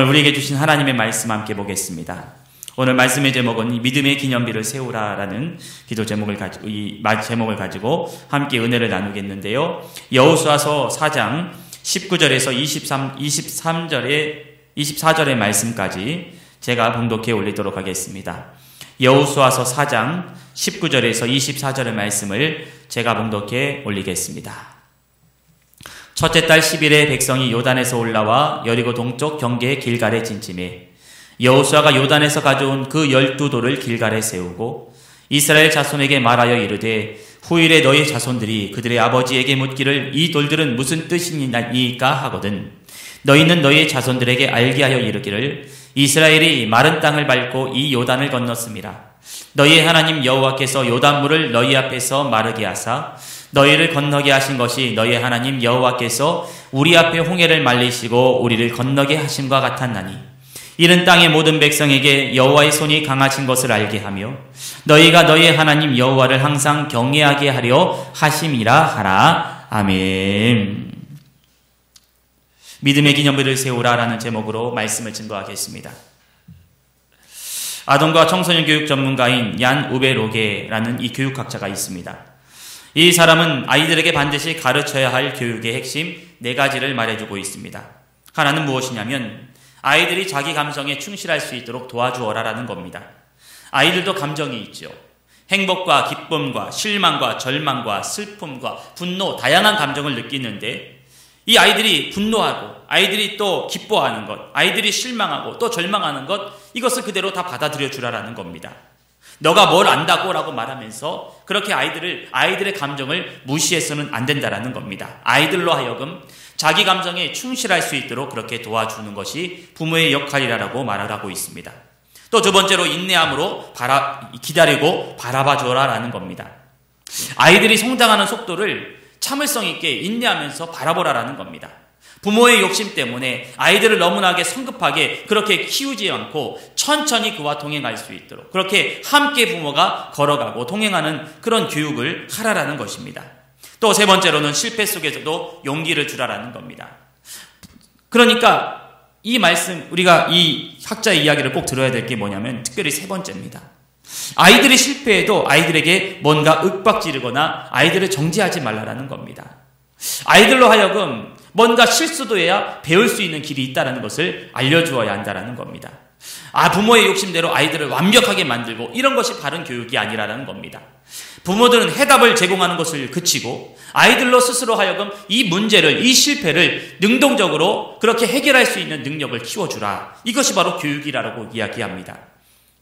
우리에게 주신 하나님의 말씀 함께 보겠습니다. 오늘 말씀의 제목은 믿음의 기념비를 세우라라는 기도 제목을 가지고 함께 은혜를 나누겠는데요. 여호수아서 4장 19절에서 24절의 말씀까지 제가 봉독해 올리도록 하겠습니다. 여호수아서 4장 19절에서 24절의 말씀을 제가 봉독해 올리겠습니다. 첫째 달 10일에 백성이 요단에서 올라와 여리고 동쪽 경계 길갈에 진침해 여호수아가 요단에서 가져온 그 12돌을 길갈에 세우고 이스라엘 자손에게 말하여 이르되 후일에 너희 자손들이 그들의 아버지에게 묻기를 이 돌들은 무슨 뜻이니까 하거든 너희는 너희 자손들에게 알게 하여 이르기를 이스라엘이 마른 땅을 밟고 이 요단을 건넜음이라. 너희의 하나님 여호와께서 요단물을 너희 앞에서 마르게 하사 너희를 건너게 하신 것이 너희의 하나님 여호와께서 우리 앞에 홍해를 말리시고 우리를 건너게 하심과 같았나니 이는 땅의 모든 백성에게 여호와의 손이 강하신 것을 알게 하며 너희가 너희의 하나님 여호와를 항상 경외하게 하려 하심이라 하라. 아멘. 믿음의 기념비를 세우라라는 제목으로 말씀을 증거하겠습니다. 아동과 청소년 교육 전문가인 얀 우베 로게라는 이 교육학자가 있습니다. 이 사람은 아이들에게 반드시 가르쳐야 할 교육의 핵심 4가지를 말해주고 있습니다. 하나는 무엇이냐면 아이들이 자기 감성에 충실할 수 있도록 도와주어라라는 겁니다. 아이들도 감정이 있죠. 행복과 기쁨과 실망과 절망과 슬픔과 분노, 다양한 감정을 느끼는데 이 아이들이 분노하고 아이들이 또 기뻐하는 것, 아이들이 실망하고 또 절망하는 것, 이것을 그대로 다 받아들여 주라라는 겁니다. 너가 뭘 안다고 라고 말하면서 그렇게 아이들의 감정을 무시해서는 안 된다라는 겁니다. 아이들로 하여금 자기 감정에 충실할 수 있도록 그렇게 도와주는 것이 부모의 역할이라고 말을 하고 있습니다. 또 두 번째로 인내함으로 기다리고 바라봐 줘라라는 겁니다. 아이들이 성장하는 속도를 참을성 있게 인내하면서 바라보라라는 겁니다. 부모의 욕심 때문에 아이들을 너무나게 성급하게 그렇게 키우지 않고 천천히 그와 동행할 수 있도록 그렇게 함께 부모가 걸어가고 동행하는 그런 교육을 하라라는 것입니다. 또 세 번째로는 실패 속에서도 용기를 주라라는 겁니다. 그러니까 이 말씀, 우리가 이 학자의 이야기를 꼭 들어야 될 게 뭐냐면 특별히 세 번째입니다. 아이들이 실패해도 아이들에게 뭔가 윽박지르거나 아이들을 정죄하지 말라라는 겁니다. 아이들로 하여금 뭔가 실수도 해야 배울 수 있는 길이 있다는 것을 알려주어야 한다는 겁니다. 부모의 욕심대로 아이들을 완벽하게 만들고 이런 것이 바른 교육이 아니라는 겁니다. 부모들은 해답을 제공하는 것을 그치고 아이들로 스스로 하여금 이 문제를, 이 실패를 능동적으로 그렇게 해결할 수 있는 능력을 키워주라. 이것이 바로 교육이라고 이야기합니다.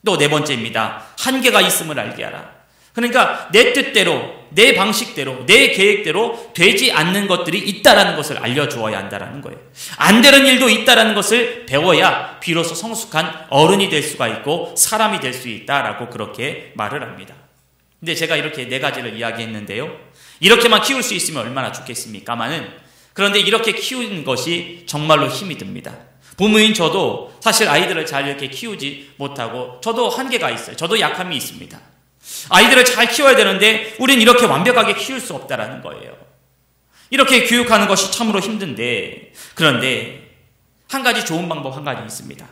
또 네 번째입니다. 한계가 있음을 알게 하라. 그러니까 내 뜻대로, 내 방식대로, 내 계획대로 되지 않는 것들이 있다라는 것을 알려주어야 한다는 거예요. 안 되는 일도 있다라는 것을 배워야 비로소 성숙한 어른이 될 수가 있고 사람이 될 수 있다라고 그렇게 말을 합니다. 근데 제가 이렇게 4가지를 이야기했는데요. 이렇게만 키울 수 있으면 얼마나 좋겠습니까마는 그런데 이렇게 키우는 것이 정말로 힘이 듭니다. 부모인 저도 사실 아이들을 잘 이렇게 키우지 못하고 저도 한계가 있어요. 저도 약함이 있습니다. 아이들을 잘 키워야 되는데 우린 이렇게 완벽하게 키울 수 없다라는 거예요. 이렇게 교육하는 것이 참으로 힘든데 그런데 한 가지 좋은 방법 한 가지 있습니다.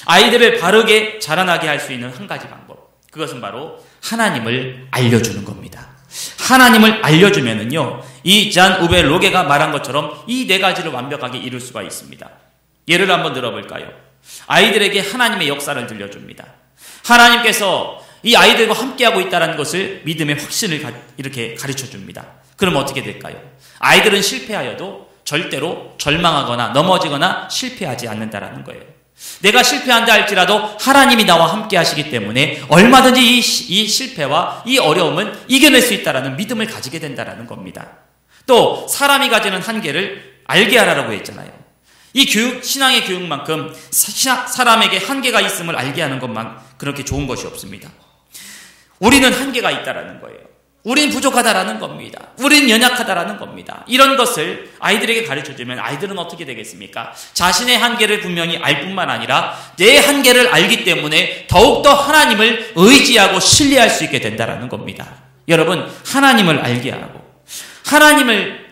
아이들을 바르게 자라나게 할 수 있는 한 가지 방법. 그것은 바로 하나님을 알려주는 겁니다. 하나님을 알려주면은요, 이 잔 우베 로게가 말한 것처럼 이 4가지를 완벽하게 이룰 수가 있습니다. 예를 한번 들어볼까요? 아이들에게 하나님의 역사를 들려줍니다. 하나님께서 이 아이들과 함께하고 있다는 것을 믿음의 확신을 이렇게 가르쳐줍니다. 그럼 어떻게 될까요? 아이들은 실패하여도 절대로 절망하거나 넘어지거나 실패하지 않는다는 거예요. 내가 실패한다 할지라도 하나님이 나와 함께 하시기 때문에 얼마든지 이 실패와 이 어려움은 이겨낼 수 있다는 믿음을 가지게 된다는 겁니다. 또 사람이 가지는 한계를 알게 하라고 했잖아요. 이 교육, 신앙의 교육만큼 사람에게 한계가 있음을 알게 하는 것만 그렇게 좋은 것이 없습니다. 우리는 한계가 있다라는 거예요. 우린 부족하다라는 겁니다. 우린 연약하다라는 겁니다. 이런 것을 아이들에게 가르쳐주면 아이들은 어떻게 되겠습니까? 자신의 한계를 분명히 알 뿐만 아니라 내 한계를 알기 때문에 더욱더 하나님을 의지하고 신뢰할 수 있게 된다라는 겁니다. 여러분, 하나님을 알게 하고 하나님을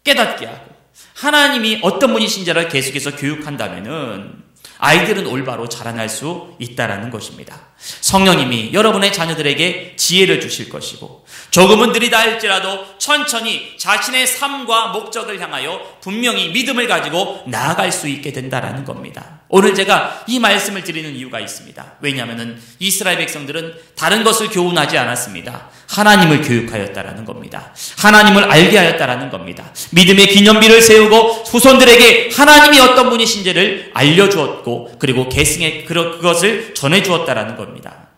깨닫게 하고 하나님이 어떤 분이신지를 계속해서 교육한다면은 아이들은 올바로 자라날 수 있다라는 것입니다. 성령님이 여러분의 자녀들에게 지혜를 주실 것이고 조금은 느리다 할지라도 천천히 자신의 삶과 목적을 향하여 분명히 믿음을 가지고 나아갈 수 있게 된다라는 겁니다. 오늘 제가 이 말씀을 드리는 이유가 있습니다. 왜냐하면 이스라엘 백성들은 다른 것을 교훈하지 않았습니다. 하나님을 교육하였다라는 겁니다. 하나님을 알게 하였다라는 겁니다. 믿음의 기념비를 세우고 후손들에게 하나님이 어떤 분이신지를 알려주었고 그리고 계승의 그것을 전해주었다라는 겁니다.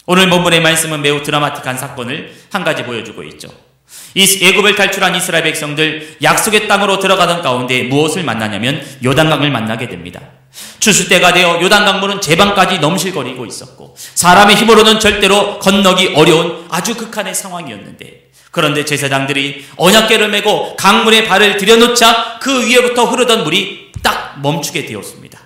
오늘 본문의 말씀은 매우 드라마틱한 사건을 한 가지 보여주고 있죠. 이 애굽을 탈출한 이스라엘 백성들 약속의 땅으로 들어가던 가운데 무엇을 만나냐면 요단강을 만나게 됩니다. 추수 때가 되어 요단강물은 제방까지 넘실거리고 있었고 사람의 힘으로는 절대로 건너기 어려운 아주 극한의 상황이었는데 그런데 제사장들이 언약궤를 메고 강물에 발을 들여놓자 그 위에부터 흐르던 물이 딱 멈추게 되었습니다.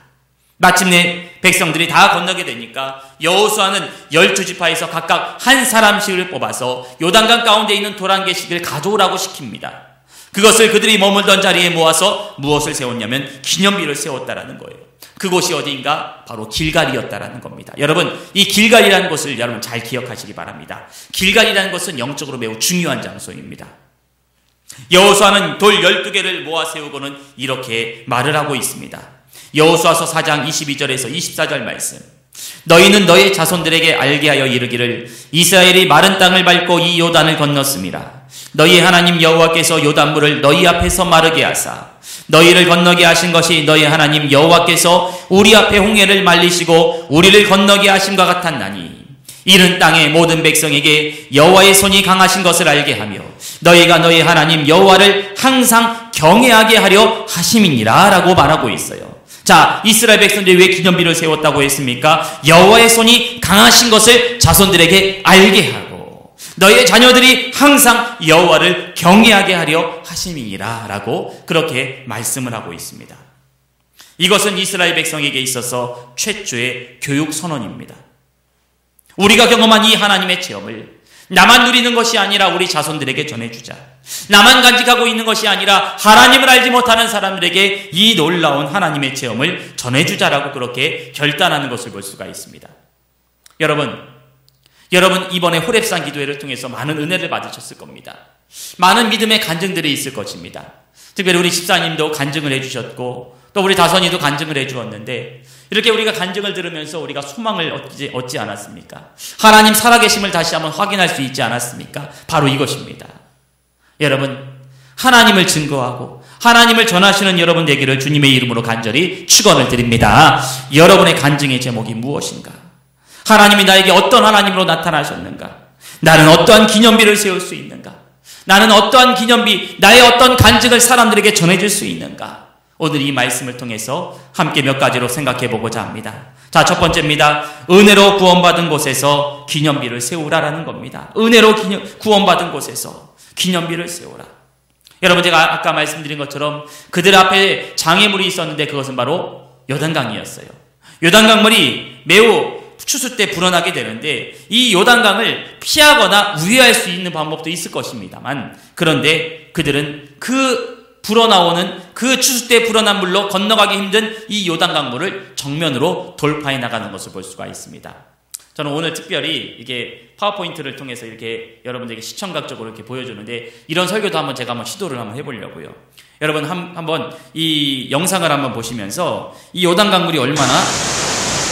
마침내 백성들이 다 건너게 되니까 여호수아는 12지파에서 각각 한 사람씩을 뽑아서 요단강 가운데 있는 돌 한 개씩을 가져오라고 시킵니다. 그것을 그들이 머물던 자리에 모아서 무엇을 세웠냐면 기념비를 세웠다라는 거예요. 그곳이 어디인가? 바로 길갈이었다라는 겁니다. 여러분, 이 길갈이라는 곳을 여러분 잘 기억하시기 바랍니다. 길갈이라는 것은 영적으로 매우 중요한 장소입니다. 여호수아는 돌 12개를 모아 세우고는 이렇게 말을 하고 있습니다. 여호수아서 4장 22절에서 24절 말씀. 너희는 너희 자손들에게 알게 하여 이르기를 이스라엘이 마른 땅을 밟고 이 요단을 건넜습니다. 너희 하나님 여호와께서 요단물을 너희 앞에서 마르게 하사 너희를 건너게 하신 것이 너희 하나님 여호와께서 우리 앞에 홍해를 말리시고 우리를 건너게 하심과 같았나니 이른 땅의 모든 백성에게 여호와의 손이 강하신 것을 알게 하며 너희가 너희 하나님 여호와를 항상 경외하게 하려 하심이니라 라고 말하고 있어요. 자, 이스라엘 백성들이 왜 기념비를 세웠다고 했습니까? 여호와의 손이 강하신 것을 자손들에게 알게 하고 너희의 자녀들이 항상 여호와를 경외하게 하려 하심이니라 라고 그렇게 말씀을 하고 있습니다. 이것은 이스라엘 백성에게 있어서 최초의 교육 선언입니다. 우리가 경험한 이 하나님의 체험을 나만 누리는 것이 아니라 우리 자손들에게 전해주자. 나만 간직하고 있는 것이 아니라 하나님을 알지 못하는 사람들에게 이 놀라운 하나님의 체험을 전해주자라고 그렇게 결단하는 것을 볼 수가 있습니다. 여러분 이번에 호렙산 기도회를 통해서 많은 은혜를 받으셨을 겁니다. 많은 믿음의 간증들이 있을 것입니다. 특별히 우리 집사님도 간증을 해주셨고 또 우리 다선이도 간증을 해주었는데 이렇게 우리가 간증을 들으면서 우리가 소망을 얻지 않았습니까? 하나님 살아계심을 다시 한번 확인할 수 있지 않았습니까? 바로 이것입니다. 여러분, 하나님을 증거하고 하나님을 전하시는 여러분 되기를 주님의 이름으로 간절히 축원을 드립니다. 여러분의 간증의 제목이 무엇인가? 하나님이 나에게 어떤 하나님으로 나타나셨는가? 나는 어떠한 기념비를 세울 수 있는가? 나는 어떠한 기념비, 나의 어떤 간증을 사람들에게 전해줄 수 있는가? 오늘 이 말씀을 통해서 함께 몇 가지로 생각해 보고자 합니다. 자, 첫 번째입니다. 은혜로 구원받은 곳에서 기념비를 세우라라는 겁니다. 은혜로 구원받은 곳에서 기념비를 세우라. 여러분, 제가 아까 말씀드린 것처럼 그들 앞에 장애물이 있었는데 그것은 바로 요단강이었어요. 요단강물이 매우 추수 때 불어나게 되는데 이 요단강을 피하거나 우회할 수 있는 방법도 있을 것입니다만 그런데 그들은 그 불어나오는 그 추수 때 불어난 물로 건너가기 힘든 이 요단강물을 정면으로 돌파해 나가는 것을 볼 수가 있습니다. 저는 오늘 특별히 이게 파워포인트를 통해서 이렇게 여러분들에게 시청각적으로 이렇게 보여주는데 이런 설교도 한번 시도를 한번 해보려고요. 여러분 한번 이 영상을 한번 보시면서 이 요단강물이 얼마나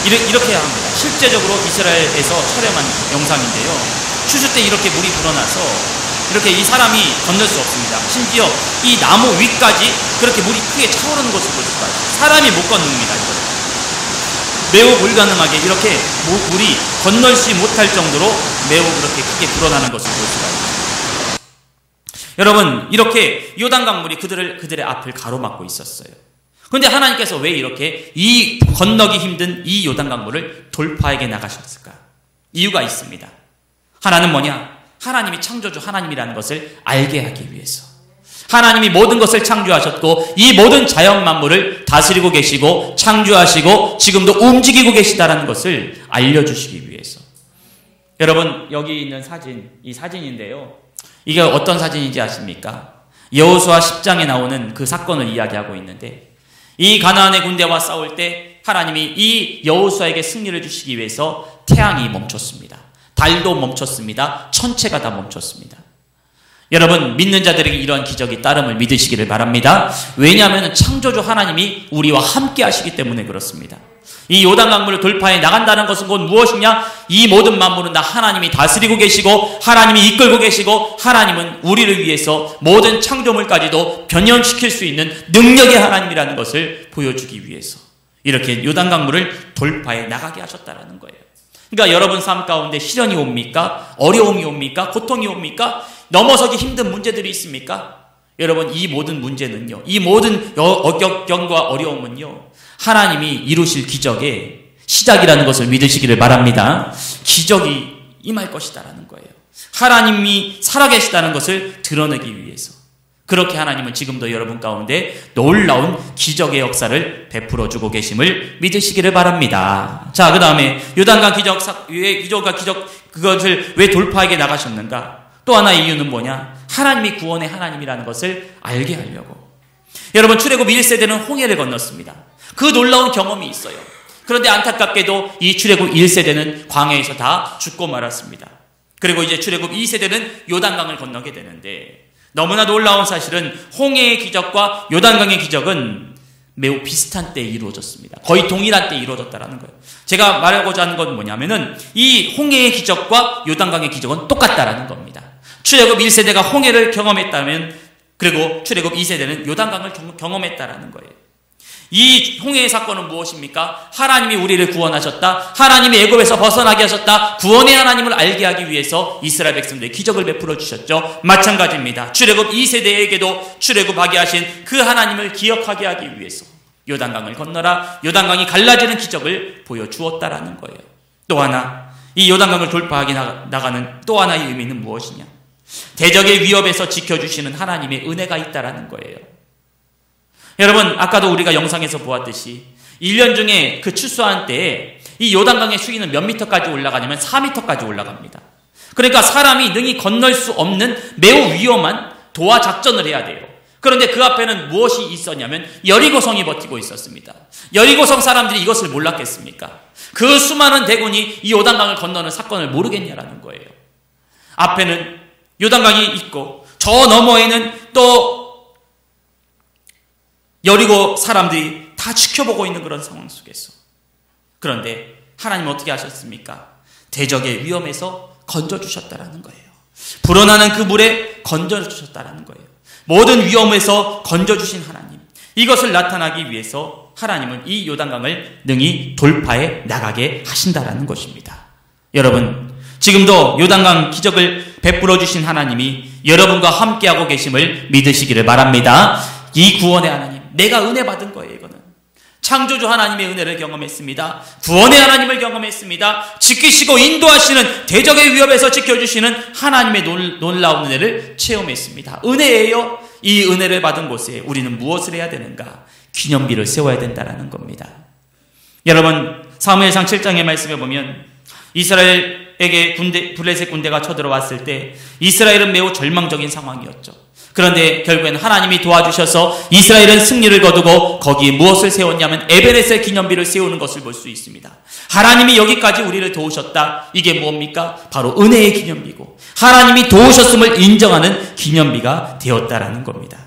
이렇게 합니다. 실제적으로 이스라엘에서 촬영한 영상인데요. 추수 때 이렇게 물이 불어나서 이렇게 이 사람이 건널 수 없습니다. 심지어 이 나무 위까지 그렇게 물이 크게 차오르는 것을 볼 수가 있어요. 사람이 못 건넙니다. 이걸. 매우 불가능하게 이렇게 물이 건널지 못할 정도로 매우 그렇게 크게 불어나는 것을 볼 수가 있어요. 여러분, 이렇게 요단강물이 그들의 앞을 가로막고 있었어요. 그런데 하나님께서 왜 이렇게 이 건너기 힘든 이 요단강물을 돌파하게 나가셨을까? 이유가 있습니다. 하나는 뭐냐? 하나님이 창조주 하나님이라는 것을 알게 하기 위해서. 하나님이 모든 것을 창조하셨고 이 모든 자연 만물을 다스리고 계시고 창조하시고 지금도 움직이고 계시다는 것을 알려주시기 위해서. 여러분, 여기 있는 사진, 이 사진인데요. 이게 어떤 사진인지 아십니까? 여호수아 10장에 나오는 그 사건을 이야기하고 있는데 이 가나안의 군대와 싸울 때 하나님이 이 여호수아에게 승리를 주시기 위해서 태양이 멈췄습니다. 달도 멈췄습니다. 천체가 다 멈췄습니다. 여러분, 믿는 자들에게 이러한 기적이 따름을 믿으시기를 바랍니다. 왜냐하면 창조주 하나님이 우리와 함께 하시기 때문에 그렇습니다. 이 요단강물을 돌파해 나간다는 것은 곧 무엇이냐? 이 모든 만물은 다 하나님이 다스리고 계시고 하나님이 이끌고 계시고 하나님은 우리를 위해서 모든 창조물까지도 변형시킬 수 있는 능력의 하나님이라는 것을 보여주기 위해서 이렇게 요단강물을 돌파해 나가게 하셨다는 거예요. 그러니까 여러분 삶 가운데 시련이 옵니까? 어려움이 옵니까? 고통이 옵니까? 넘어서기 힘든 문제들이 있습니까? 여러분, 이 모든 문제는요, 이 모든 역경과 어려움은요, 하나님이 이루실 기적의 시작이라는 것을 믿으시기를 바랍니다. 기적이 임할 것이다라는 거예요. 하나님이 살아계시다는 것을 드러내기 위해서. 그렇게 하나님은 지금도 여러분 가운데 놀라운 기적의 역사를 베풀어주고 계심을 믿으시기를 바랍니다. 자, 그 다음에 요단강 그것을 왜 돌파하게 나가셨는가? 또 하나의 이유는 뭐냐? 하나님이 구원의 하나님이라는 것을 알게 하려고. 여러분, 출애굽 1세대는 홍해를 건넜습니다. 그 놀라운 경험이 있어요. 그런데 안타깝게도 이 출애굽 1세대는 광야에서 다 죽고 말았습니다. 그리고 이제 출애굽 2세대는 요단강을 건너게 되는데 너무나 놀라운 사실은 홍해의 기적과 요단강의 기적은 매우 비슷한 때에 이루어졌습니다. 거의 동일한 때에 이루어졌다는 거예요. 제가 말하고자 하는 건 뭐냐면은 이 홍해의 기적과 요단강의 기적은 똑같다라는 겁니다. 출애굽 1세대가 홍해를 경험했다면 그리고 출애굽 2세대는 요단강을 경험했다라는 거예요. 이 홍해의 사건은 무엇입니까? 하나님이 우리를 구원하셨다. 하나님이 애굽에서 벗어나게 하셨다. 구원의 하나님을 알게 하기 위해서 이스라엘 백성들의 기적을 베풀어 주셨죠. 마찬가지입니다. 출애굽 2세대에게도 출애굽하게 하신 그 하나님을 기억하게 하기 위해서 요단강을 건너라. 요단강이 갈라지는 기적을 보여주었다라는 거예요. 또 하나, 이 요단강을 돌파하게 나가는 또 하나의 의미는 무엇이냐? 대적의 위협에서 지켜주시는 하나님의 은혜가 있다라는 거예요. 여러분, 아까도 우리가 영상에서 보았듯이 1년 중에 그 추수한 때에 이 요단강의 수위는 몇 미터까지 올라가냐면 4미터까지 올라갑니다. 그러니까 사람이 능히 건널 수 없는 매우 위험한 도하 작전을 해야 돼요. 그런데 그 앞에는 무엇이 있었냐면 여리고성이 버티고 있었습니다. 여리고성 사람들이 이것을 몰랐겠습니까? 그 수많은 대군이 이 요단강을 건너는 사건을 모르겠냐라는 거예요. 앞에는 요단강이 있고 저 너머에는 또 여리고 사람들이 다 지켜보고 있는 그런 상황 속에서. 그런데 하나님은 어떻게 하셨습니까? 대적의 위험에서 건져주셨다라는 거예요. 불어나는 그 물에 건져주셨다라는 거예요. 모든 위험에서 건져주신 하나님. 이것을 나타나기 위해서 하나님은 이 요단강을 능히 돌파해 나가게 하신다라는 것입니다. 여러분, 지금도 요단강 기적을 베풀어 주신 하나님이 여러분과 함께하고 계심을 믿으시기를 바랍니다. 이 구원의 하나님, 내가 은혜 받은 거예요. 이거는 창조주 하나님의 은혜를 경험했습니다. 구원의 하나님을 경험했습니다. 지키시고 인도하시는 대적의 위협에서 지켜주시는 하나님의 놀라운 은혜를 체험했습니다. 은혜예요. 이 은혜를 받은 곳에 우리는 무엇을 해야 되는가? 기념비를 세워야 된다는 겁니다. 여러분, 사무엘상 7장의 말씀에 보면 이스라엘에게 블레셋 군대가 쳐들어왔을 때 이스라엘은 매우 절망적인 상황이었죠. 그런데 결국에는 하나님이 도와주셔서 이스라엘은 승리를 거두고 거기에 무엇을 세웠냐면 에베레셀 기념비를 세우는 것을 볼 수 있습니다. 하나님이 여기까지 우리를 도우셨다. 이게 뭡니까? 바로 은혜의 기념비고 하나님이 도우셨음을 인정하는 기념비가 되었다라는 겁니다.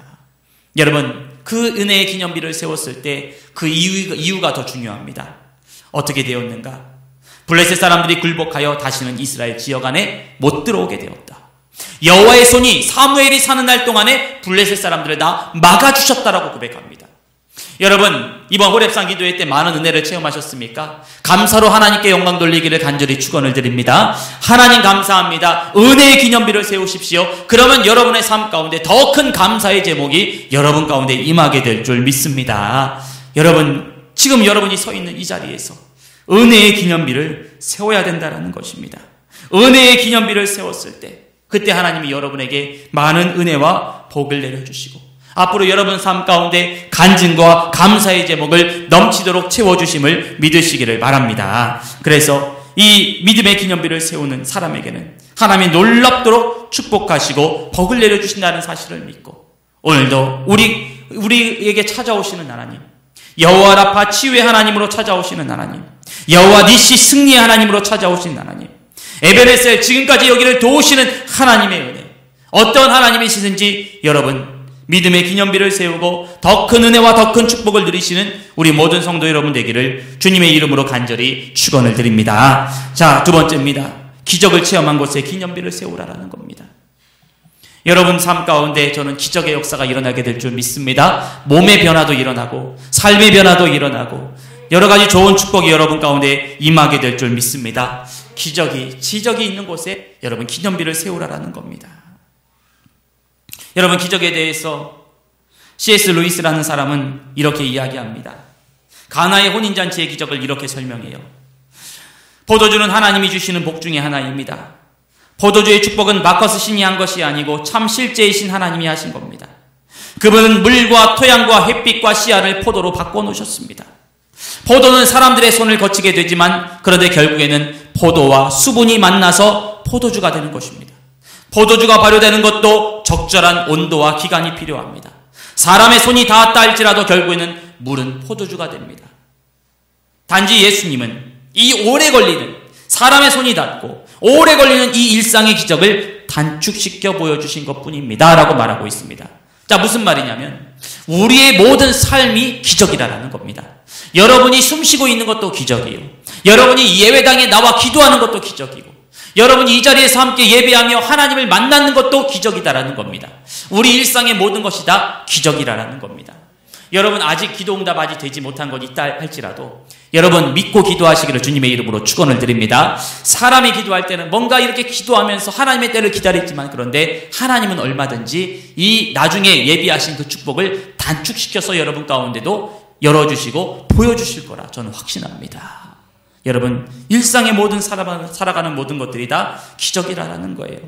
여러분, 그 은혜의 기념비를 세웠을 때 그 이유가 더 중요합니다. 어떻게 되었는가? 블레셋 사람들이 굴복하여 다시는 이스라엘 지역 안에 못 들어오게 되었다. 여호와의 손이 사무엘이 사는 날 동안에 블레셋 사람들을 다 막아주셨다라고 고백합니다. 여러분, 이번 호렙산 기도회 때 많은 은혜를 체험하셨습니까? 감사로 하나님께 영광 돌리기를 간절히 축원을 드립니다. 하나님 감사합니다. 은혜의 기념비를 세우십시오. 그러면 여러분의 삶 가운데 더 큰 감사의 제목이 여러분 가운데 임하게 될 줄 믿습니다. 여러분, 지금 여러분이 서 있는 이 자리에서 은혜의 기념비를 세워야 된다는 것입니다. 은혜의 기념비를 세웠을 때 그때 하나님이 여러분에게 많은 은혜와 복을 내려주시고 앞으로 여러분 삶 가운데 간증과 감사의 제목을 넘치도록 채워주심을 믿으시기를 바랍니다. 그래서 이 믿음의 기념비를 세우는 사람에게는 하나님이 놀랍도록 축복하시고 복을 내려주신다는 사실을 믿고 오늘도 우리에게 찾아오시는 하나님, 여호와 라파 치유의 하나님으로 찾아오시는 하나님, 여호와 니시 승리의 하나님으로 찾아오신 하나님, 에베네셀 지금까지 여기를 도우시는 하나님의 은혜, 어떤 하나님이시든지 여러분 믿음의 기념비를 세우고 더 큰 은혜와 더 큰 축복을 누리시는 우리 모든 성도 여러분 되기를 주님의 이름으로 간절히 축원을 드립니다. 자, 두 번째입니다. 기적을 체험한 곳에 기념비를 세우라라는 겁니다. 여러분 삶 가운데 저는 기적의 역사가 일어나게 될 줄 믿습니다. 몸의 변화도 일어나고 삶의 변화도 일어나고 여러 가지 좋은 축복이 여러분 가운데 임하게 될 줄 믿습니다. 지적이 있는 곳에 여러분 기념비를 세우라라는 겁니다. 여러분 기적에 대해서 C.S. 루이스라는 사람은 이렇게 이야기합니다. 가나의 혼인잔치의 기적을 이렇게 설명해요. 포도주는 하나님이 주시는 복 중에 하나입니다. 포도주의 축복은 마커스 신이 한 것이 아니고 참 실제이신 하나님이 하신 겁니다. 그분은 물과 토양과 햇빛과 씨알을 포도로 바꿔놓으셨습니다. 포도는 사람들의 손을 거치게 되지만 그런데 결국에는 포도와 수분이 만나서 포도주가 되는 것입니다. 포도주가 발효되는 것도 적절한 온도와 기간이 필요합니다. 사람의 손이 닿았다 할지라도 결국에는 물은 포도주가 됩니다. 단지 예수님은 이 오래 걸리는 사람의 손이 닿고 오래 걸리는 이 일상의 기적을 단축시켜 보여주신 것뿐입니다 라고 말하고 있습니다. 자, 무슨 말이냐면 우리의 모든 삶이 기적이라는 겁니다. 여러분이 숨쉬고 있는 것도 기적이에요. 여러분이 예배당에 나와 기도하는 것도 기적이고 여러분이 이 자리에서 함께 예배하며 하나님을 만나는 것도 기적이다라는 겁니다. 우리 일상의 모든 것이 다 기적이라는 겁니다. 여러분 아직 기도 응답 아직 되지 못한 것 있다 할지라도 여러분 믿고 기도하시기를 주님의 이름으로 축원을 드립니다. 사람이 기도할 때는 뭔가 이렇게 기도하면서 하나님의 때를 기다렸지만 그런데 하나님은 얼마든지 이 나중에 예비하신 그 축복을 단축시켜서 여러분 가운데도 열어주시고 보여주실 거라 저는 확신합니다. 여러분 일상의 모든 살아가는 모든 것들이 다 기적이라는 거예요.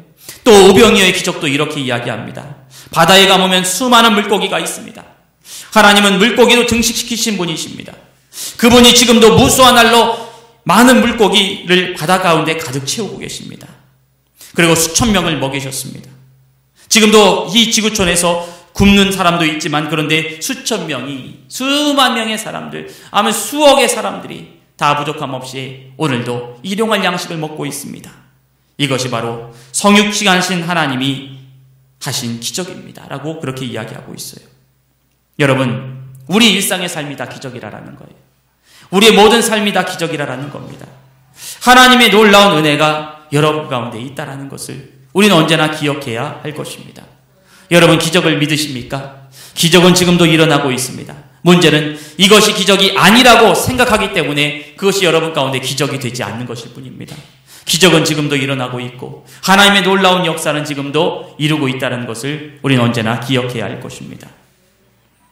또 오병이어의 기적도 이렇게 이야기합니다. 바다에 가보면 수많은 물고기가 있습니다. 하나님은 물고기도 증식시키신 분이십니다. 그분이 지금도 무수한 날로 많은 물고기를 바다 가운데 가득 채우고 계십니다. 그리고 수천 명을 먹이셨습니다. 지금도 이 지구촌에서 굶는 사람도 있지만 그런데 수천 명이 수만 명의 사람들 아마 수억의 사람들이 다 부족함 없이 오늘도 일용할 양식을 먹고 있습니다. 이것이 바로 성육신하신 하나님이 하신 기적입니다 라고 그렇게 이야기하고 있어요. 여러분 우리 일상의 삶이 다 기적이라는 거예요. 우리의 모든 삶이 다 기적이라는 겁니다. 하나님의 놀라운 은혜가 여러분 가운데 있다는 것을 우리는 언제나 기억해야 할 것입니다. 여러분 기적을 믿으십니까? 기적은 지금도 일어나고 있습니다. 문제는 이것이 기적이 아니라고 생각하기 때문에 그것이 여러분 가운데 기적이 되지 않는 것일 뿐입니다. 기적은 지금도 일어나고 있고 하나님의 놀라운 역사는 지금도 이루고 있다는 것을 우리는 언제나 기억해야 할 것입니다.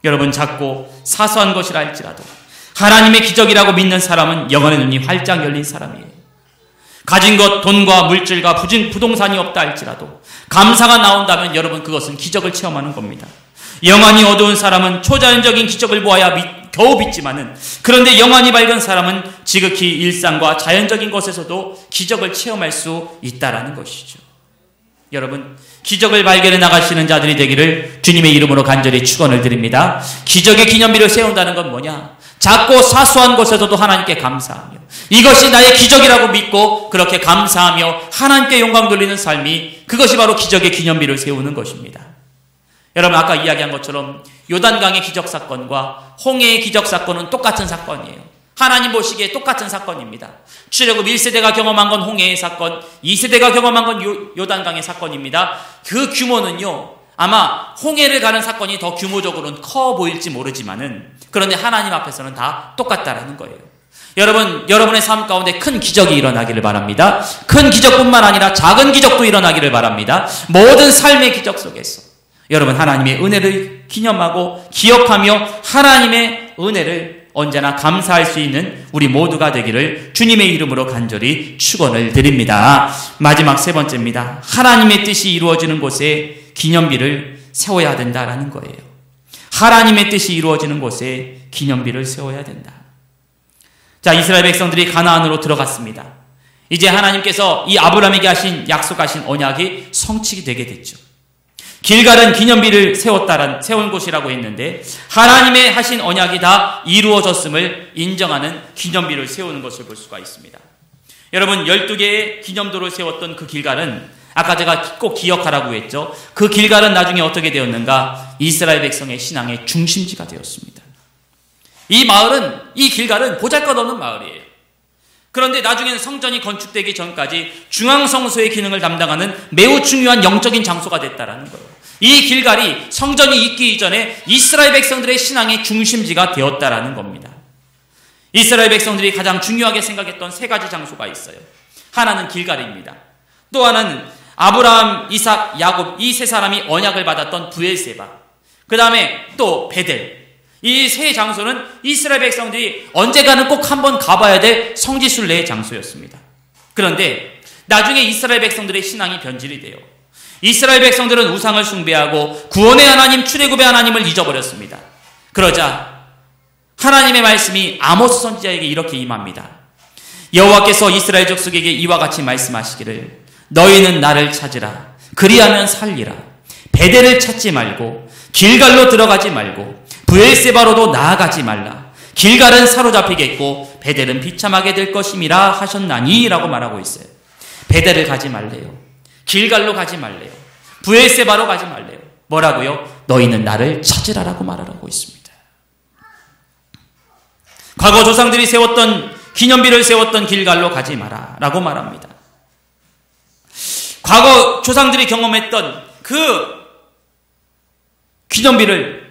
여러분 작고 사소한 것이라 할지라도 하나님의 기적이라고 믿는 사람은 영혼의 눈이 활짝 열린 사람이에요. 가진 것, 돈과 물질과 부동산이 없다 할지라도 감사가 나온다면 여러분 그것은 기적을 체험하는 겁니다. 영안이 어두운 사람은 초자연적인 기적을 보아야 겨우 믿지만은 그런데 영안이 밝은 사람은 지극히 일상과 자연적인 것에서도 기적을 체험할 수 있다라는 것이죠. 여러분 기적을 발견해 나가시는 자들이 되기를 주님의 이름으로 간절히 축원을 드립니다. 기적의 기념비를 세운다는 건 뭐냐? 작고 사소한 것에서도 하나님께 감사하며 이것이 나의 기적이라고 믿고 그렇게 감사하며 하나님께 영광 돌리는 삶이 그것이 바로 기적의 기념비를 세우는 것입니다. 여러분 아까 이야기한 것처럼 요단강의 기적 사건과 홍해의 기적 사건은 똑같은 사건이에요. 하나님 보시기에 똑같은 사건입니다. 출애굽 1세대가 경험한 건 홍해의 사건, 2세대가 경험한 건 요단강의 사건입니다. 그 규모는요 아마 홍해를 가는 사건이 더 규모적으로는 커 보일지 모르지만은 그런데 하나님 앞에서는 다 똑같다라는 거예요. 여러분 여러분의 삶 가운데 큰 기적이 일어나기를 바랍니다. 큰 기적뿐만 아니라 작은 기적도 일어나기를 바랍니다. 모든 삶의 기적 속에서 여러분 하나님의 은혜를 기념하고 기억하며 하나님의 은혜를 언제나 감사할 수 있는 우리 모두가 되기를 주님의 이름으로 간절히 축원을 드립니다. 마지막 세 번째입니다. 하나님의 뜻이 이루어지는 곳에 기념비를 세워야 된다라는 거예요. 하나님의 뜻이 이루어지는 곳에 기념비를 세워야 된다. 자, 이스라엘 백성들이 가나안으로 들어갔습니다. 이제 하나님께서 이 아브라함에게 하신 약속하신 언약이 성취되게 됐죠. 길갈은 기념비를 세운 곳이라고 했는데 하나님의 하신 언약이 다 이루어졌음을 인정하는 기념비를 세우는 것을 볼 수가 있습니다. 여러분, 12개의 기념도를 세웠던 그 길갈은 아까 제가 꼭 기억하라고 했죠. 그 길갈은 나중에 어떻게 되었는가? 이스라엘 백성의 신앙의 중심지가 되었습니다. 이 길갈은 보잘것없는 마을이에요. 그런데 나중에는 성전이 건축되기 전까지 중앙성소의 기능을 담당하는 매우 중요한 영적인 장소가 됐다라는 거예요. 이 길갈이 성전이 있기 이전에 이스라엘 백성들의 신앙의 중심지가 되었다라는 겁니다. 이스라엘 백성들이 가장 중요하게 생각했던 세 가지 장소가 있어요. 하나는 길갈입니다. 또 하나는 아브라함, 이삭, 야곱 이 세 사람이 언약을 받았던 브엘세바, 그 다음에 또 베델. 이 세 장소는 이스라엘 백성들이 언젠가는 꼭 한번 가봐야 될 성지순례의 장소였습니다. 그런데 나중에 이스라엘 백성들의 신앙이 변질이 돼요. 이스라엘 백성들은 우상을 숭배하고 구원의 하나님, 출애굽의 하나님을 잊어버렸습니다. 그러자 하나님의 말씀이 아모스 선지자에게 이렇게 임합니다. 여호와께서 이스라엘 족속에게 이와 같이 말씀하시기를 너희는 나를 찾으라. 그리하면 살리라. 베델을 찾지 말고 길갈로 들어가지 말고 브엘세바로도 나아가지 말라. 길갈은 사로잡히겠고 베델은 비참하게 될 것임이라 하셨나니 라고 말하고 있어요. 베델을 가지 말래요. 길갈로 가지 말래요. 브엘세바로 가지 말래요. 뭐라고요? 너희는 나를 찾으라라고 말하고 있습니다. 과거 조상들이 세웠던 기념비를 세웠던 길갈로 가지 마라 라고 말합니다. 과거 조상들이 경험했던 그 기념비를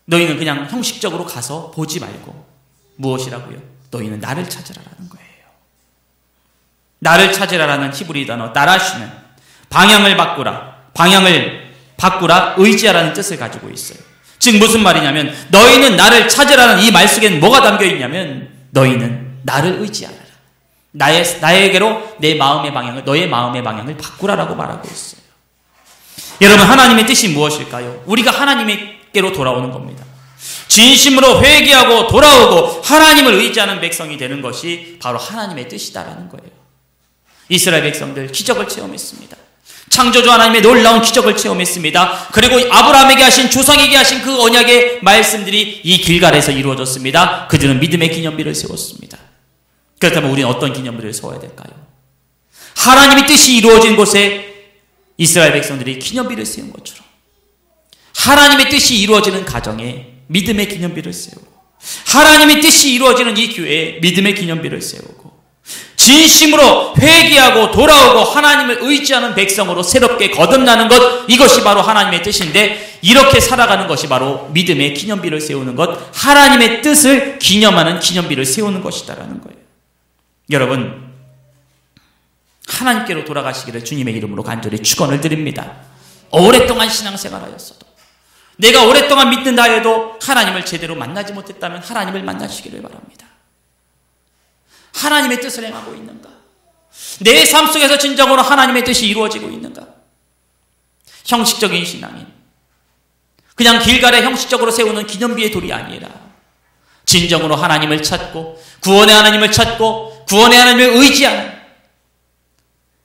너희는 그냥 형식적으로 가서 보지 말고 무엇이라고요? 너희는 나를 찾으라라는 거예요. 나를 찾으라라는 히브리 단어 나라시는 방향을 바꾸라, 의지하라는 뜻을 가지고 있어요. 즉 무슨 말이냐면 너희는 나를 찾으라는 이 말 속에는 뭐가 담겨 있냐면 너희는 나를 의지하라. 나에게로 너의 마음의 방향을 바꾸라라고 말하고 있어요. 여러분, 하나님의 뜻이 무엇일까요? 우리가 하나님께로 돌아오는 겁니다. 진심으로 회개하고 돌아오고 하나님을 의지하는 백성이 되는 것이 바로 하나님의 뜻이다라는 거예요. 이스라엘 백성들 기적을 체험했습니다. 창조주 하나님의 놀라운 기적을 체험했습니다. 그리고 아브라함에게 하신, 조상에게 하신 그 언약의 말씀들이 이 길갈에서 이루어졌습니다. 그들은 믿음의 기념비를 세웠습니다. 그렇다면 우리는 어떤 기념비를 세워야 될까요? 하나님의 뜻이 이루어진 곳에 이스라엘 백성들이 기념비를 세운 것처럼 하나님의 뜻이 이루어지는 가정에 믿음의 기념비를 세우고 하나님의 뜻이 이루어지는 이 교회에 믿음의 기념비를 세우고 진심으로 회개하고 돌아오고 하나님을 의지하는 백성으로 새롭게 거듭나는 것, 이것이 바로 하나님의 뜻인데 이렇게 살아가는 것이 바로 믿음의 기념비를 세우는 것, 하나님의 뜻을 기념하는 기념비를 세우는 것이다라는 거예요. 여러분, 하나님께로 돌아가시기를 주님의 이름으로 간절히 축원을 드립니다. 오랫동안 신앙생활하였어도 내가 오랫동안 믿는다 해도 하나님을 제대로 만나지 못했다면 하나님을 만나시기를 바랍니다. 하나님의 뜻을 행하고 있는가? 내 삶 속에서 진정으로 하나님의 뜻이 이루어지고 있는가? 형식적인 신앙인, 그냥 길갈에 형식적으로 세우는 기념비의 돌이 아니라 진정으로 하나님을 찾고 구원의 하나님을 찾고 구원의 하나님을 의지하는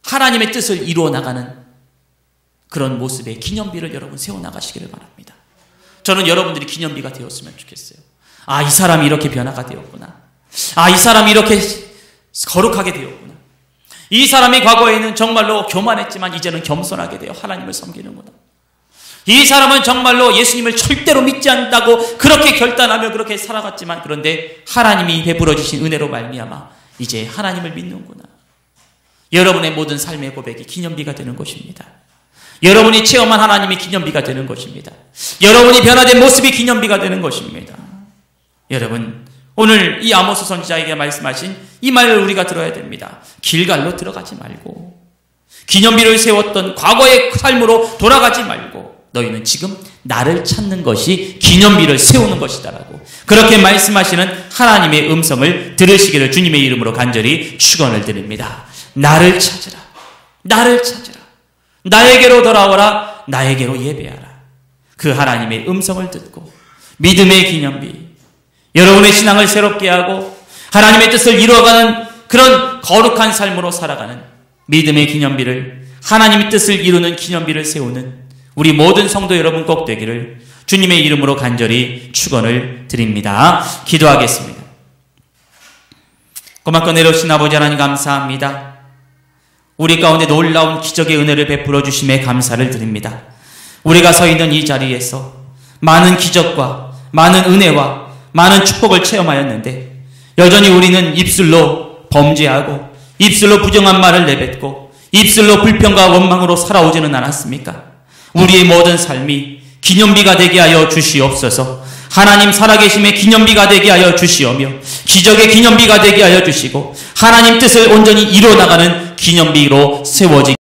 하나님의 뜻을 이루어 나가는 그런 모습의 기념비를 여러분 세워나가시기를 바랍니다. 저는 여러분들이 기념비가 되었으면 좋겠어요. 아, 이 사람이 이렇게 변화가 되었구나. 아, 이 사람이 이렇게 거룩하게 되었구나. 이 사람이 과거에는 정말로 교만했지만 이제는 겸손하게 되어 하나님을 섬기는구나. 이 사람은 정말로 예수님을 절대로 믿지 않는다고 그렇게 결단하며 그렇게 살아갔지만 그런데 하나님이 베풀어 주신 은혜로 말미암아 이제 하나님을 믿는구나. 여러분의 모든 삶의 고백이 기념비가 되는 것입니다. 여러분이 체험한 하나님이 기념비가 되는 것입니다. 여러분이 변화된 모습이 기념비가 되는 것입니다. 여러분, 오늘 이 아모스 선지자에게 말씀하신 이 말을 우리가 들어야 됩니다. 길갈로 들어가지 말고 기념비를 세웠던 과거의 삶으로 돌아가지 말고 너희는 지금 나를 찾는 것이 기념비를 세우는 것이다라고 그렇게 말씀하시는 하나님의 음성을 들으시기를 주님의 이름으로 간절히 축원을 드립니다. 나를 찾으라. 나를 찾으라. 나에게로 돌아오라. 나에게로 예배하라. 그 하나님의 음성을 듣고 믿음의 기념비, 여러분의 신앙을 새롭게 하고 하나님의 뜻을 이루어가는 그런 거룩한 삶으로 살아가는 믿음의 기념비를, 하나님의 뜻을 이루는 기념비를 세우는 우리 모든 성도 여러분 꼭 되기를 주님의 이름으로 간절히 축원을 드립니다. 기도하겠습니다. 고맙고 내려오신 아버지 하나님 감사합니다. 우리 가운데 놀라운 기적의 은혜를 베풀어 주심에 감사를 드립니다. 우리가 서 있는 이 자리에서 많은 기적과 많은 은혜와 많은 축복을 체험하였는데 여전히 우리는 입술로 범죄하고 입술로 부정한 말을 내뱉고 입술로 불평과 원망으로 살아오지는 않았습니까? 우리의 모든 삶이 기념비가 되게 하여 주시옵소서. 하나님 살아계심의 기념비가 되게 하여 주시오며 기적의 기념비가 되게 하여 주시고 하나님 뜻을 온전히 이루어나가는 기념비로 세워지게